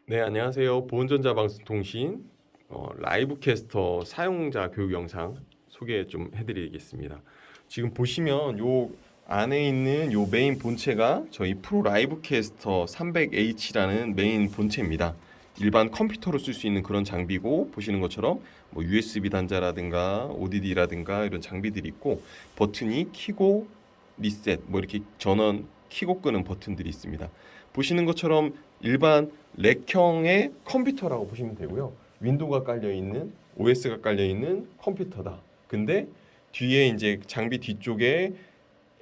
네, 안녕하세요. 보온전자방송통신 라이브 캐스터 사용자 교육 영상 소개 좀 해드리겠습니다. 지금 보시면 요 안에 있는 요 메인 본체가 저희 프로 라이브 캐스터 300H라는 메인 본체입니다. 일반 컴퓨터로 쓸 수 있는 그런 장비고, 보시는 것처럼 뭐 USB 단자라든가 ODD라든가 이런 장비들이 있고, 버튼이 키고 리셋 뭐 이렇게 전원 키고 끄는 버튼들이 있습니다. 보시는 것처럼 일반 렉형의 컴퓨터라고 보시면 되고요. 윈도우가 깔려 있는, OS가 깔려 있는 컴퓨터다. 근데 뒤에 이제 장비 뒤쪽에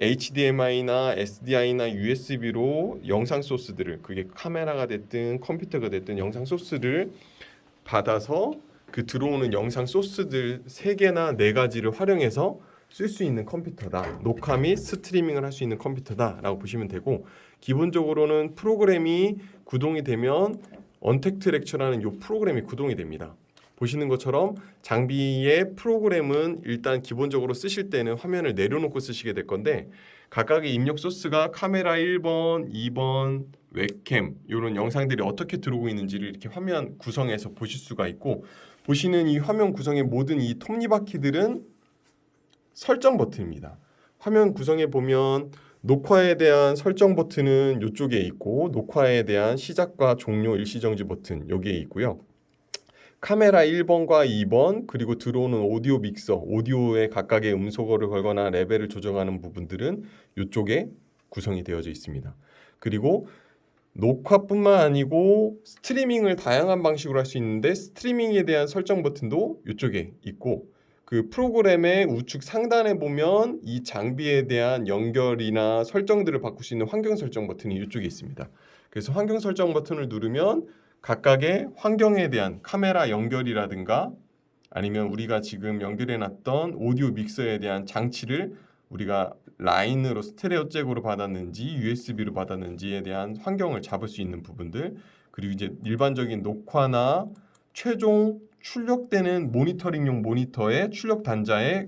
HDMI나 SDI나 USB로 영상 소스들을, 그게 카메라가 됐든 컴퓨터가 됐든 영상 소스를 받아서 그 들어오는 영상 소스들 3개나 4가지를 활용해서 쓸 수 있는 컴퓨터다. 녹화 및 스트리밍을 할 수 있는 컴퓨터다라고 보시면 되고, 기본적으로는 프로그램이 구동이 되면 언택트 렉처라는 이 프로그램이 구동이 됩니다. 보시는 것처럼 장비의 프로그램은 일단 기본적으로 쓰실 때는 화면을 내려놓고 쓰시게 될 건데, 각각의 입력 소스가 카메라 1번, 2번, 웹캠 이런 영상들이 어떻게 들어오고 있는지를 이렇게 화면 구성에서 보실 수가 있고, 보시는 이 화면 구성의 모든 이 톱니바퀴들은 설정 버튼입니다. 화면 구성에 보면 녹화에 대한 설정 버튼은 이쪽에 있고, 녹화에 대한 시작과 종료 일시정지 버튼 여기에 있고요. 카메라 1번과 2번, 그리고 들어오는 오디오 믹서, 오디오에 각각의 음소거를 걸거나 레벨을 조정하는 부분들은 이쪽에 구성이 되어져 있습니다. 그리고 녹화뿐만 아니고 스트리밍을 다양한 방식으로 할 수 있는데, 스트리밍에 대한 설정 버튼도 이쪽에 있고, 그 프로그램의 우측 상단에 보면 이 장비에 대한 연결이나 설정들을 바꿀 수 있는 환경 설정 버튼이 이쪽에 있습니다. 그래서 환경 설정 버튼을 누르면 각각의 환경에 대한 카메라 연결이라든가, 아니면 우리가 지금 연결해 놨던 오디오 믹서에 대한 장치를 우리가 라인으로 스테레오 잭으로 받았는지 USB로 받았는지에 대한 환경을 잡을 수 있는 부분들, 그리고 이제 일반적인 녹화나 최종 출력되는 모니터링용 모니터의 출력 단자의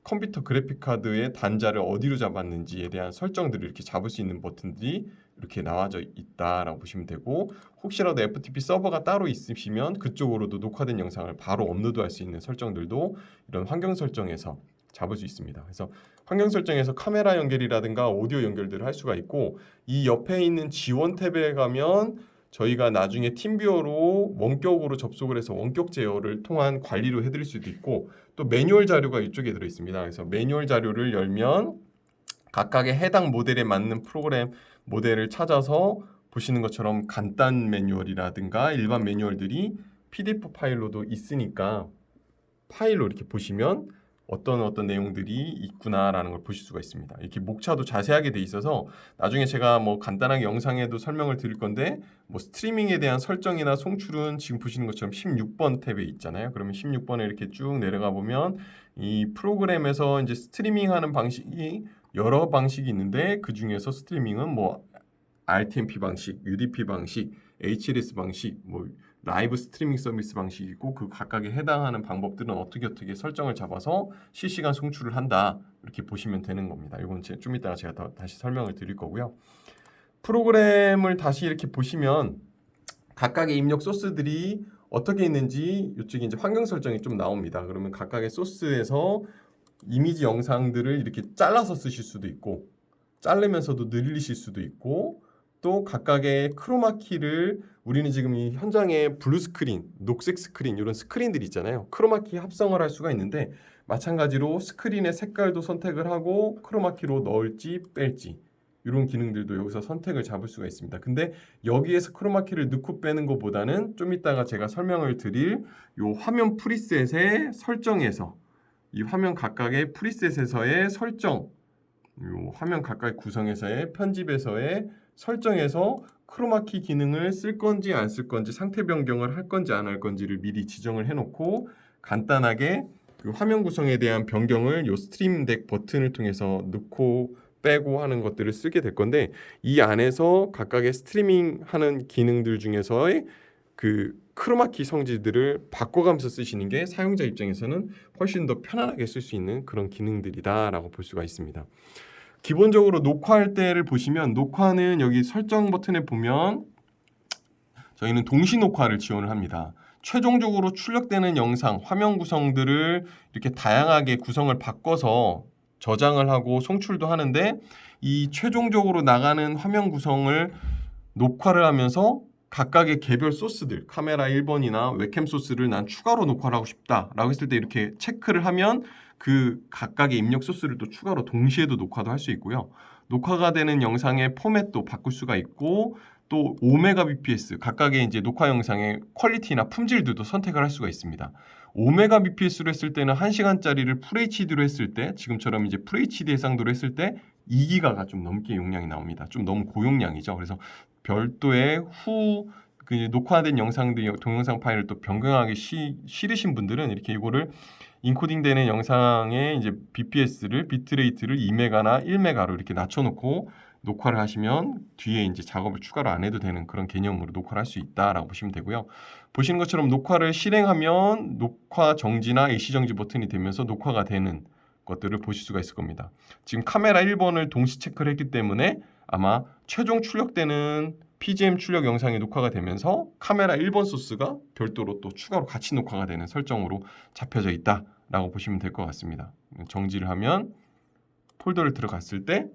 컴퓨터 그래픽 카드의 단자를 어디로 잡았는지에 대한 설정들을 이렇게 잡을 수 있는 버튼들이 이렇게 나와져 있다라고 보시면 되고, 혹시라도 FTP 서버가 따로 있으시면 그쪽으로도 녹화된 영상을 바로 업로드할 수 있는 설정들도 이런 환경 설정에서 잡을 수 있습니다. 그래서 환경 설정에서 카메라 연결이라든가 오디오 연결들을 할 수가 있고, 이 옆에 있는 지원 탭에 가면 저희가 나중에 팀뷰어로 원격으로 접속을 해서 원격 제어를 통한 관리로 해드릴 수도 있고, 또 매뉴얼 자료가 이쪽에 들어 있습니다. 그래서 매뉴얼 자료를 열면 각각의 해당 모델에 맞는 프로그램 모델을 찾아서 보시는 것처럼 간단 매뉴얼이라든가 일반 매뉴얼들이 PDF 파일로도 있으니까 파일로 이렇게 보시면 어떤 내용들이 있구나라는 걸 보실 수가 있습니다. 이렇게 목차도 자세하게 돼 있어서 나중에 제가 뭐 간단하게 영상에도 설명을 드릴 건데, 뭐 스트리밍에 대한 설정이나 송출은 지금 보시는 것처럼 16번 탭에 있잖아요. 그러면 16번에 이렇게 쭉 내려가 보면 이 프로그램에서 이제 스트리밍하는 방식이 여러 방식이 있는데, 그 중에서 스트리밍은 뭐 RTMP 방식, UDP 방식, HLS 방식, 뭐 라이브 스트리밍 서비스 방식이고, 그 각각에 해당하는 방법들은 어떻게 설정을 잡아서 실시간 송출을 한다, 이렇게 보시면 되는 겁니다. 이건 좀 이따가 제가 다시 설명을 드릴 거고요. 프로그램을 다시 이렇게 보시면 각각의 입력 소스들이 어떻게 있는지 이쪽에 이제 환경 설정이 좀 나옵니다. 그러면 각각의 소스에서 이미지 영상들을 이렇게 잘라서 쓰실 수도 있고, 자르면서도 늘리실 수도 있고, 또 각각의 크로마키를, 우리는 지금 이 현장에 블루 스크린, 녹색 스크린 이런 스크린들이 있잖아요. 크로마키 합성을 할 수가 있는데, 마찬가지로 스크린의 색깔도 선택을 하고 크로마키로 넣을지 뺄지 이런 기능들도 여기서 선택을 잡을 수가 있습니다. 근데 여기에서 크로마키를 넣고 빼는 것보다는 좀 이따가 제가 설명을 드릴 요 화면 프리셋의 설정에서, 이 화면 각각의 프리셋에서의 설정, 요 화면 각각 구성에서의 편집에서의 설정에서 크로마키 기능을 쓸 건지 안 쓸 건지, 상태 변경을 할 건지 안 할 건지를 미리 지정을 해놓고, 간단하게 그 화면 구성에 대한 변경을 요 스트림 덱 버튼을 통해서 넣고 빼고 하는 것들을 쓰게 될 건데, 이 안에서 각각의 스트리밍 하는 기능들 중에서의 그 크로마키 성질들을 바꿔가면서 쓰시는 게 사용자 입장에서는 훨씬 더 편안하게 쓸 수 있는 그런 기능들이다라고 볼 수가 있습니다. 기본적으로 녹화할 때를 보시면, 녹화는 여기 설정 버튼에 보면 저희는 동시 녹화를 지원을 합니다. 최종적으로 출력되는 영상, 화면 구성들을 이렇게 다양하게 구성을 바꿔서 저장을 하고 송출도 하는데 이 최종적으로 나가는 화면 구성을 녹화를 하면서 각각의 개별 소스들, 카메라 1번이나 웹캠 소스를 난 추가로 녹화를 하고 싶다라고 했을 때 이렇게 체크를 하면 그 각각의 입력 소스를 또 추가로 동시에도 녹화도 할 수 있고요. 녹화가 되는 영상의 포맷도 바꿀 수가 있고 또 5메가bps 각각의 이제 녹화 영상의 퀄리티나 품질들도 선택을 할 수가 있습니다. 5메가bps로 했을 때는 1시간짜리를 FHD로 했을 때 지금처럼 이제 FHD 해상도로 했을 때 2기가가 좀 넘게 용량이 나옵니다. 좀 너무 고용량이죠. 그래서 별도의 그 녹화된 영상들 동영상 파일을 또 변경하기 싫으신 분들은 이렇게 이거를 인코딩되는 영상의 이제 bps를 비트레이트를 2메가나 1메가로 이렇게 낮춰놓고 녹화를 하시면 뒤에 이제 작업을 추가로 안 해도 되는 그런 개념으로 녹화를 할 수 있다라고 보시면 되고요. 보시는 것처럼 녹화를 실행하면 녹화 정지나 일시 정지 버튼이 되면서 녹화가 되는 것들을 보실 수가 있을 겁니다. 지금 카메라 1번을 동시 체크를 했기 때문에 아마 최종 출력되는 PGM 출력 영상이 녹화가 되면서 카메라 1번 소스가 별도로 또 추가로 같이 녹화가 되는 설정으로 잡혀져 있다라고 보시면 될 것 같습니다. 정지를 하면 폴더를 들어갔을 때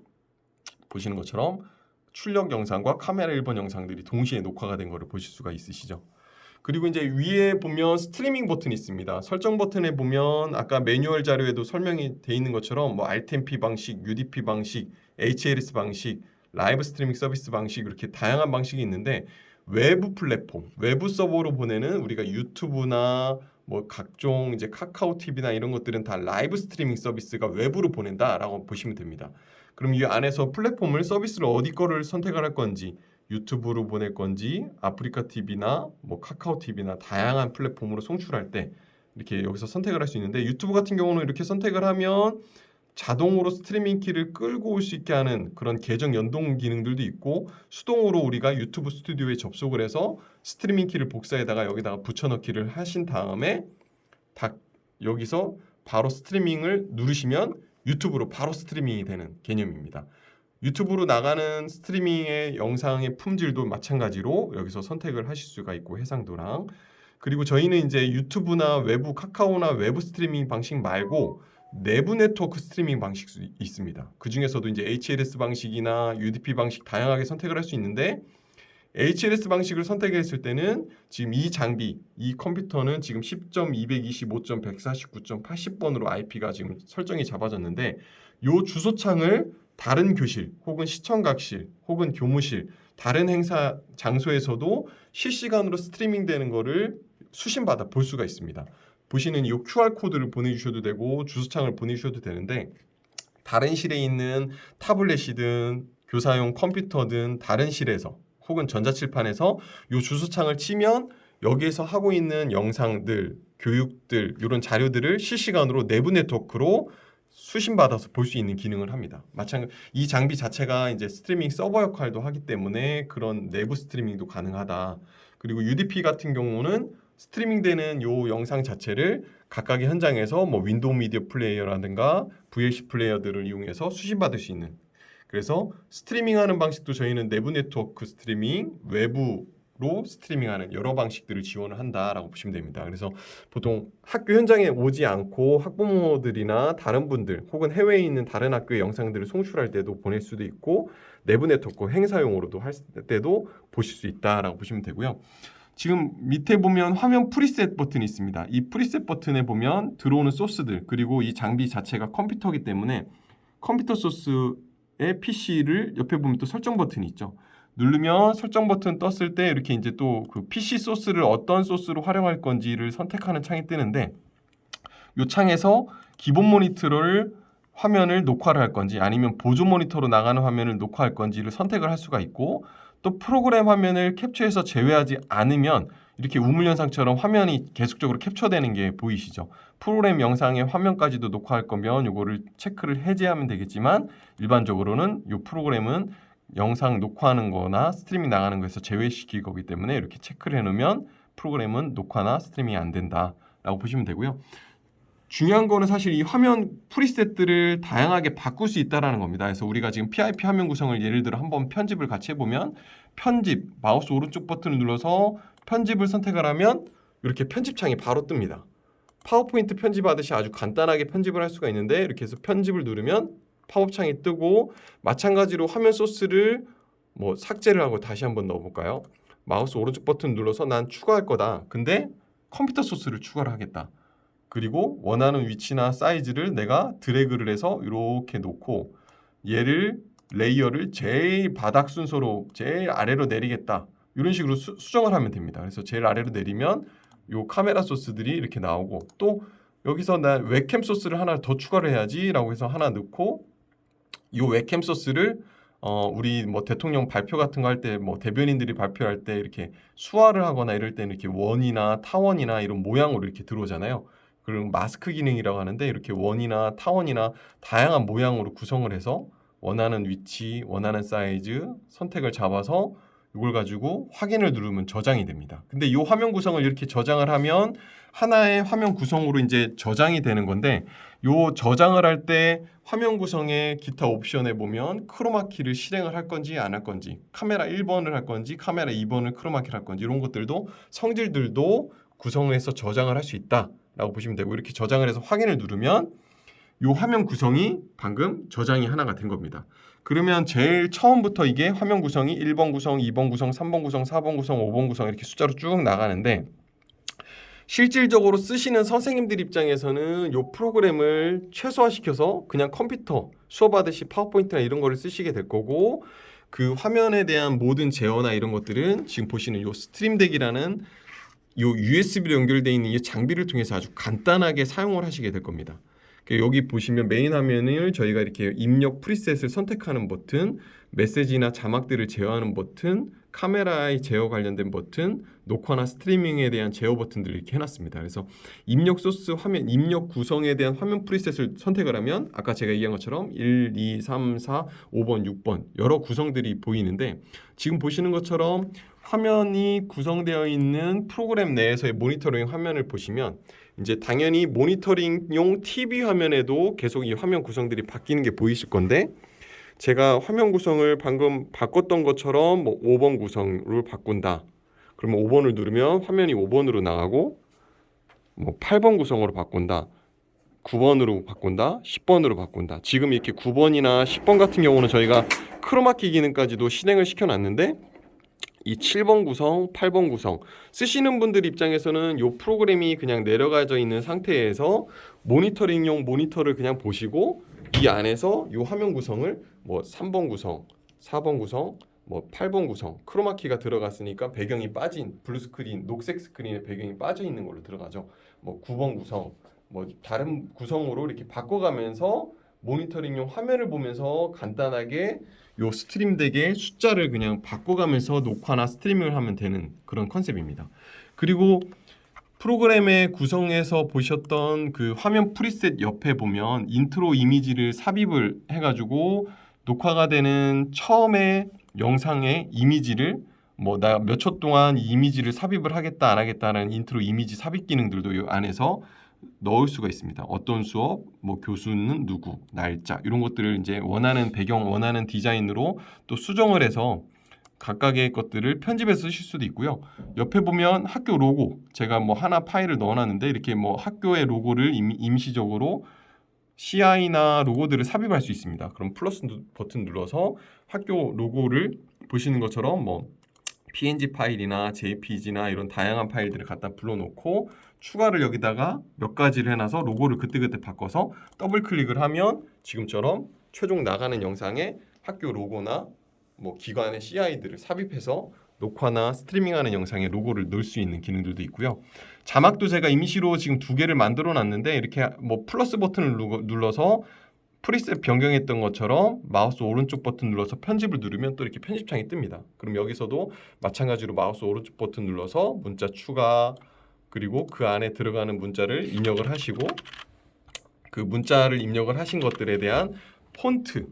보시는 것처럼 출력 영상과 카메라 1번 영상들이 동시에 녹화가 된 것을 보실 수가 있으시죠. 그리고 이제 위에 보면 스트리밍 버튼이 있습니다. 설정 버튼에 보면 아까 매뉴얼 자료에도 설명이 돼 있는 것처럼 뭐 RTMP 방식, UDP 방식, HLS 방식, 라이브 스트리밍 서비스 방식 이렇게 다양한 방식이 있는데 외부 플랫폼, 외부 서버로 보내는 우리가 유튜브나 뭐 각종 이제 카카오 TV나 이런 것들은 다 라이브 스트리밍 서비스가 외부로 보낸다라고 보시면 됩니다. 그럼 이 안에서 플랫폼을 서비스를 어디 거를 선택을 할 건지 유튜브로 보낼 건지 아프리카 TV나 뭐 카카오 TV나 다양한 플랫폼으로 송출할 때 이렇게 여기서 선택을 할 수 있는데 유튜브 같은 경우는 이렇게 선택을 하면 자동으로 스트리밍 키를 끌고 올 수 있게 하는 그런 계정 연동 기능들도 있고 수동으로 우리가 유튜브 스튜디오에 접속을 해서 스트리밍 키를 복사에다가 여기다가 붙여넣기를 하신 다음에 여기서 바로 스트리밍을 누르시면 유튜브로 바로 스트리밍이 되는 개념입니다. 유튜브로 나가는 스트리밍의 영상의 품질도 마찬가지로 여기서 선택을 하실 수가 있고 해상도랑 그리고 저희는 이제 유튜브나 외부 카카오나 외부 스트리밍 방식 말고 내부 네트워크 스트리밍 방식이 있습니다. 그 중에서도 이제 HLS 방식이나 UDP 방식 다양하게 선택을 할 수 있는데 HLS 방식을 선택했을 때는 지금 이 장비, 이 컴퓨터는 지금 10.220.149.80번으로 IP가 지금 설정이 잡아졌는데 이 주소창을 다른 교실 혹은 시청각실 혹은 교무실 다른 행사 장소에서도 실시간으로 스트리밍 되는 거를 수신받아 볼 수가 있습니다. 보시는 이 QR코드를 보내주셔도 되고 주소창을 보내주셔도 되는데 다른 실에 있는 타블렛이든 교사용 컴퓨터든 다른 실에서 혹은 전자칠판에서 이 주소창을 치면 여기에서 하고 있는 영상들, 교육들 이런 자료들을 실시간으로 내부 네트워크로 수신받아서 볼 수 있는 기능을 합니다. 마찬가지 이 장비 자체가 이제 스트리밍 서버 역할도 하기 때문에 그런 내부 스트리밍도 가능하다. 그리고 UDP 같은 경우는 스트리밍되는 요 영상 자체를 각각의 현장에서 뭐 윈도우 미디어 플레이어라든가 VLC 플레이어들을 이용해서 수신받을 수 있는 그래서 스트리밍하는 방식도 저희는 내부 네트워크 스트리밍, 외부로 스트리밍하는 여러 방식들을 지원을 한다라고 보시면 됩니다. 그래서 보통 학교 현장에 오지 않고 학부모들이나 다른 분들 혹은 해외에 있는 다른 학교의 영상들을 송출할 때도 보낼 수도 있고 내부 네트워크 행사용으로도 할 때도 보실 수 있다라고 보시면 되고요. 지금 밑에 보면 화면 프리셋 버튼이 있습니다. 이 프리셋 버튼에 보면 들어오는 소스들 그리고 이 장비 자체가 컴퓨터이기 때문에 컴퓨터 소스의 PC를 옆에 보면 또 설정 버튼이 있죠. 누르면 설정 버튼 떴을 때 이렇게 이제 또 그 PC 소스를 어떤 소스로 활용할 건지를 선택하는 창이 뜨는데 이 창에서 기본 모니터를 화면을 녹화를 할 건지 아니면 보조 모니터로 나가는 화면을 녹화할 건지를 선택을 할 수가 있고 또 프로그램 화면을 캡처해서 제외하지 않으면 이렇게 우물 현상처럼 화면이 계속적으로 캡처되는 게 보이시죠? 프로그램 영상의 화면까지도 녹화할 거면 이거를 체크를 해제하면 되겠지만 일반적으로는 이 프로그램은 영상 녹화하는 거나 스트리밍 나가는 거에서 제외시킬 거기 때문에 이렇게 체크를 해놓으면 프로그램은 녹화나 스트리밍이 안 된다라고 보시면 되고요. 중요한 거는 사실 이 화면 프리셋들을 다양하게 바꿀 수 있다는 겁니다. 그래서 우리가 지금 PIP 화면 구성을 예를 들어 한번 편집을 같이 해보면 편집 마우스 오른쪽 버튼을 눌러서 편집을 선택을 하면 이렇게 편집창이 바로 뜹니다. 파워포인트 편집하듯이 아주 간단하게 편집을 할 수가 있는데 이렇게 해서 편집을 누르면 팝업창이 뜨고 마찬가지로 화면 소스를 뭐 삭제를 하고 다시 한번 넣어볼까요? 마우스 오른쪽 버튼 눌러서 난 추가할 거다. 근데 컴퓨터 소스를 추가를 하겠다. 그리고 원하는 위치나 사이즈를 내가 드래그를 해서 이렇게 놓고 얘를 레이어를 제일 바닥 순서로 제일 아래로 내리겠다. 이런 식으로 수정을 하면 됩니다. 그래서 제일 아래로 내리면 요 카메라 소스들이 이렇게 나오고 또 여기서 나 웹캠 소스를 하나 더 추가를 해야지라고 해서 하나 넣고 이 웹캠 소스를 우리 뭐 대통령 발표 같은 거 할 때 뭐 대변인들이 발표할 때 이렇게 수화를 하거나 이럴 때는 이렇게 원이나 타원이나 이런 모양으로 이렇게 들어오잖아요. 그리고 마스크 기능이라고 하는데 이렇게 원이나 타원이나 다양한 모양으로 구성을 해서 원하는 위치, 원하는 사이즈 선택을 잡아서 이걸 가지고 확인을 누르면 저장이 됩니다. 근데 이 화면 구성을 이렇게 저장을 하면 하나의 화면 구성으로 이제 저장이 되는 건데 요 저장을 할 때 화면 구성의 기타 옵션에 보면 크로마키를 실행을 할 건지 안 할 건지 카메라 1번을 할 건지 카메라 2번을 크로마키를 할 건지 이런 것들도 성질들도 구성을 해서 저장을 할 수 있다라고 보시면 되고 이렇게 저장을 해서 확인을 누르면 요 화면 구성이 방금 저장이 하나가 된 겁니다. 그러면 제일 처음부터 이게 화면 구성이 1번 구성, 2번 구성, 3번 구성, 4번 구성, 5번 구성 이렇게 숫자로 쭉 나가는데 실질적으로 쓰시는 선생님들 입장에서는 이 프로그램을 최소화시켜서 그냥 컴퓨터 수업하듯이 파워포인트나 이런 거를 쓰시게 될 거고 그 화면에 대한 모든 제어나 이런 것들은 지금 보시는 이 스트림덱이라는 이 USB로 연결되어 있는 이 장비를 통해서 아주 간단하게 사용을 하시게 될 겁니다. 여기 보시면 메인 화면을 저희가 이렇게 입력 프리셋을 선택하는 버튼, 메시지나 자막들을 제어하는 버튼, 카메라의 제어 관련된 버튼, 녹화나 스트리밍에 대한 제어 버튼들을 이렇게 해놨습니다. 그래서 입력 소스 화면, 입력 구성에 대한 화면 프리셋을 선택을 하면 아까 제가 얘기한 것처럼 1, 2, 3, 4, 5번, 6번 여러 구성들이 보이는데 지금 보시는 것처럼 화면이 구성되어 있는 프로그램 내에서의 모니터링 화면을 보시면 이제 당연히 모니터링용 TV 화면에도 계속 이 화면 구성들이 바뀌는 게 보이실 건데 제가 화면 구성을 방금 바꿨던 것처럼 뭐 5번 구성으로 바꾼다. 그러면 5번을 누르면 화면이 5번으로 나가고 뭐 8번 구성으로 바꾼다. 9번으로 바꾼다. 10번으로 바꾼다. 지금 이렇게 9번이나 10번 같은 경우는 저희가 크로마키 기능까지도 실행을 시켜놨는데 이 7번 구성, 8번 구성 쓰시는 분들 입장에서는 이 프로그램이 그냥 내려가져 있는 상태에서 모니터링용 모니터를 그냥 보시고 이 안에서 이 화면 구성을 뭐 3번 구성, 4번 구성, 뭐 8번 구성 크로마키가 들어갔으니까 배경이 빠진 블루 스크린, 녹색 스크린에 배경이 빠져 있는 걸로 들어가죠. 뭐 9번 구성, 뭐 다른 구성으로 이렇게 바꿔가면서 모니터링용 화면을 보면서 간단하게 요 스트림덱의 숫자를 그냥 바꿔가면서 녹화나 스트리밍을 하면 되는 그런 컨셉입니다. 그리고 프로그램의 구성에서 보셨던 그 화면 프리셋 옆에 보면 인트로 이미지를 삽입을 해가지고 녹화가 되는 처음에 영상의 이미지를 뭐 나 몇 초 동안 이 이미지를 삽입을 하겠다 안 하겠다는 인트로 이미지 삽입 기능들도 이 안에서 넣을 수가 있습니다. 어떤 수업, 뭐 교수는 누구, 날짜 이런 것들을 이제 원하는 배경, 원하는 디자인으로 또 수정을 해서 각각의 것들을 편집해서 쓰실 수도 있고요. 옆에 보면 학교 로고 제가 뭐 하나 파일을 넣어놨는데 이렇게 뭐 학교의 로고를 임시적으로 CI나 로고들을 삽입할 수 있습니다. 그럼 플러스 버튼 눌러서 학교 로고를 보시는 것처럼 뭐 PNG 파일이나 JPG나 이런 다양한 파일들을 갖다 불러놓고 추가를 여기다가 몇 가지를 해놔서 로고를 그때그때 바꿔서 더블 클릭을 하면 지금처럼 최종 나가는 영상에 학교 로고나 뭐 기관의 CI들을 삽입해서 녹화나 스트리밍하는 영상에 로고를 넣을 수 있는 기능들도 있고요. 자막도 제가 임시로 지금 2개를 만들어 놨는데 이렇게 뭐 플러스 버튼을 눌러서 프리셋 변경했던 것처럼 마우스 오른쪽 버튼 눌러서 편집을 누르면 또 이렇게 편집창이 뜹니다. 그럼 여기서도 마찬가지로 마우스 오른쪽 버튼 눌러서 문자 추가 그리고 그 안에 들어가는 문자를 입력을 하시고 그 문자를 입력을 하신 것들에 대한 폰트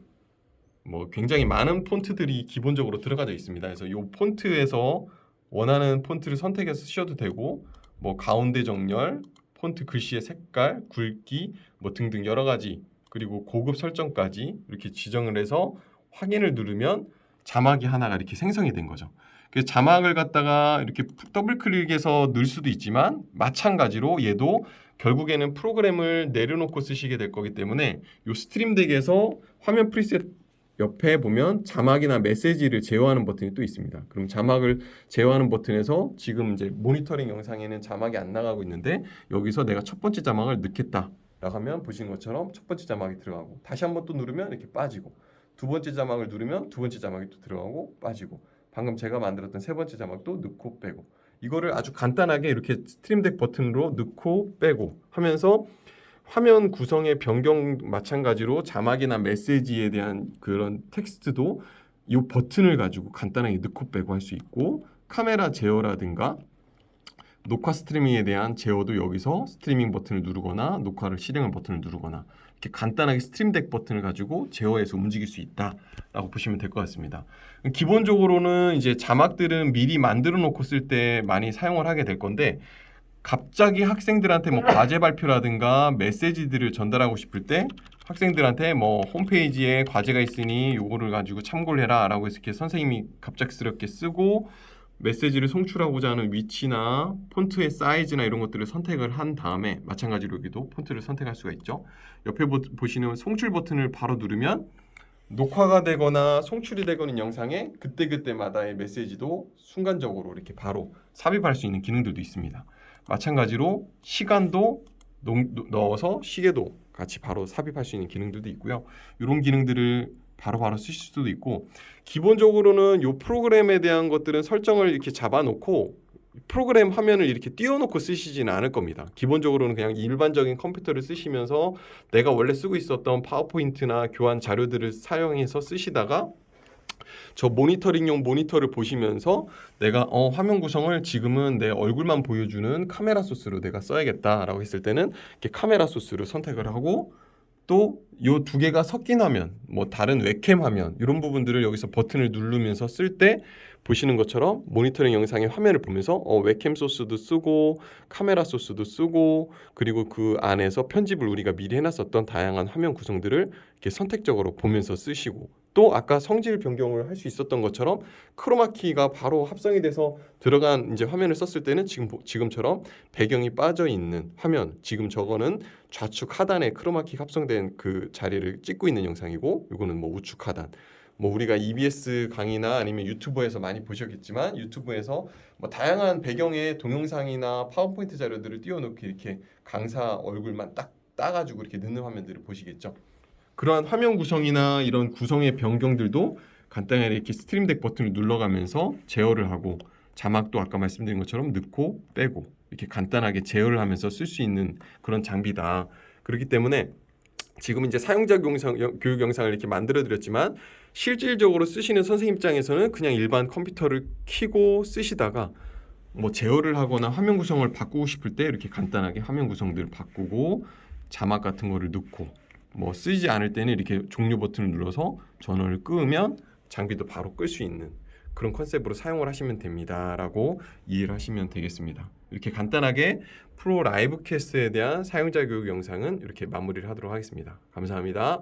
뭐 굉장히 많은 폰트들이 기본적으로 들어가져 있습니다. 그래서 이 폰트에서 원하는 폰트를 선택해서 쓰셔도 되고 뭐 가운데 정렬, 폰트 글씨의 색깔, 굵기 뭐 등등 여러 가지 그리고 고급 설정까지 이렇게 지정을 해서 확인을 누르면 자막이 하나가 이렇게 생성이 된 거죠. 그래서 자막을 갖다가 이렇게 더블 클릭해서 넣을 수도 있지만 마찬가지로 얘도 결국에는 프로그램을 내려놓고 쓰시게 될 거기 때문에 이 스트림 덱에서 화면 프리셋 옆에 보면 자막이나 메시지를 제어하는 버튼이 또 있습니다. 그럼 자막을 제어하는 버튼에서 지금 이제 모니터링 영상에는 자막이 안 나가고 있는데 여기서 내가 첫 번째 자막을 넣겠다 라고 하면 보시는 것처럼 첫 번째 자막이 들어가고 다시 한번 또 누르면 이렇게 빠지고 두 번째 자막을 누르면 두 번째 자막이 또 들어가고 빠지고 방금 제가 만들었던 세 번째 자막도 넣고 빼고 이거를 아주 간단하게 이렇게 스트림덱 버튼으로 넣고 빼고 하면서 화면 구성의 변경 마찬가지로 자막이나 메시지에 대한 그런 텍스트도 이 버튼을 가지고 간단하게 넣고 빼고 할 수 있고 카메라 제어라든가 녹화 스트리밍에 대한 제어도 여기서 스트리밍 버튼을 누르거나 녹화를 실행할 버튼을 누르거나 이렇게 간단하게 스트림덱 버튼을 가지고 제어해서 움직일 수 있다라고 보시면 될 것 같습니다. 기본적으로는 이제 자막들은 미리 만들어 놓고 쓸 때 많이 사용을 하게 될 건데 갑자기 학생들한테 뭐 과제 발표라든가 메시지들을 전달하고 싶을 때 학생들한테 뭐 홈페이지에 과제가 있으니 요거를 가지고 참고를 해라 라고 해서 이렇게 선생님이 갑작스럽게 쓰고 메시지를 송출하고자 하는 위치나 폰트의 사이즈나 이런 것들을 선택을 한 다음에 마찬가지로 여기도 폰트를 선택할 수가 있죠. 옆에 보시는 송출 버튼을 바로 누르면 녹화가 되거나 송출이 되거나 영상에 그때그때마다의 메시지도 순간적으로 이렇게 바로 삽입할 수 있는 기능들도 있습니다. 마찬가지로 시간도 넣어서 시계도 같이 바로 삽입할 수 있는 기능들도 있고요. 이런 기능들을 바로바로 쓰실 수도 있고 기본적으로는 이 프로그램에 대한 것들은 설정을 이렇게 잡아놓고 프로그램 화면을 이렇게 띄워놓고 쓰시지는 않을 겁니다. 기본적으로는 그냥 일반적인 컴퓨터를 쓰시면서 내가 원래 쓰고 있었던 파워포인트나 교환 자료들을 사용해서 쓰시다가 저 모니터링용 모니터를 보시면서 내가 화면 구성을 지금은 내 얼굴만 보여주는 카메라 소스로 내가 써야겠다라고 했을 때는 이렇게 카메라 소스를 선택을 하고 또 이 두 개가 섞인 화면, 뭐 다른 웹캠 화면 이런 부분들을 여기서 버튼을 누르면서 쓸 때 보시는 것처럼 모니터링 영상의 화면을 보면서 웹캠 소스도 쓰고 카메라 소스도 쓰고 그리고 그 안에서 편집을 우리가 미리 해놨었던 다양한 화면 구성들을 이렇게 선택적으로 보면서 쓰시고 또 아까 성질 변경을 할 수 있었던 것처럼 크로마키가 바로 합성이 돼서 들어간 이제 화면을 썼을 때는 지금처럼 배경이 빠져 있는 화면 지금 저거는 좌측 하단에 크로마키 합성된 그 자리를 찍고 있는 영상이고 이거는 뭐 우측 하단 뭐 우리가 EBS 강의나 아니면 유튜브에서 많이 보셨겠지만 유튜브에서 뭐 다양한 배경의 동영상이나 파워포인트 자료들을 띄워놓고 이렇게 강사 얼굴만 딱 따가지고 이렇게 넣는 화면들을 보시겠죠. 그러한 화면 구성이나 이런 구성의 변경들도 간단하게 이렇게 스트림덱 버튼을 눌러가면서 제어를 하고 자막도 아까 말씀드린 것처럼 넣고 빼고 이렇게 간단하게 제어를 하면서 쓸 수 있는 그런 장비다. 그렇기 때문에 지금 이제 사용자 교육 영상을 이렇게 만들어 드렸지만 실질적으로 쓰시는 선생님 입장에서는 그냥 일반 컴퓨터를 켜고 쓰시다가 뭐 제어를 하거나 화면 구성을 바꾸고 싶을 때 이렇게 간단하게 화면 구성들을 바꾸고 자막 같은 거를 넣고 뭐 쓰지 않을 때는 이렇게 종료 버튼을 눌러서 전원을 끄면 장비도 바로 끌 수 있는 그런 컨셉으로 사용을 하시면 됩니다라고 이해를 하시면 되겠습니다. 이렇게 간단하게 프로 라이브 캐스트에 대한 사용자 교육 영상은 이렇게 마무리를 하도록 하겠습니다. 감사합니다.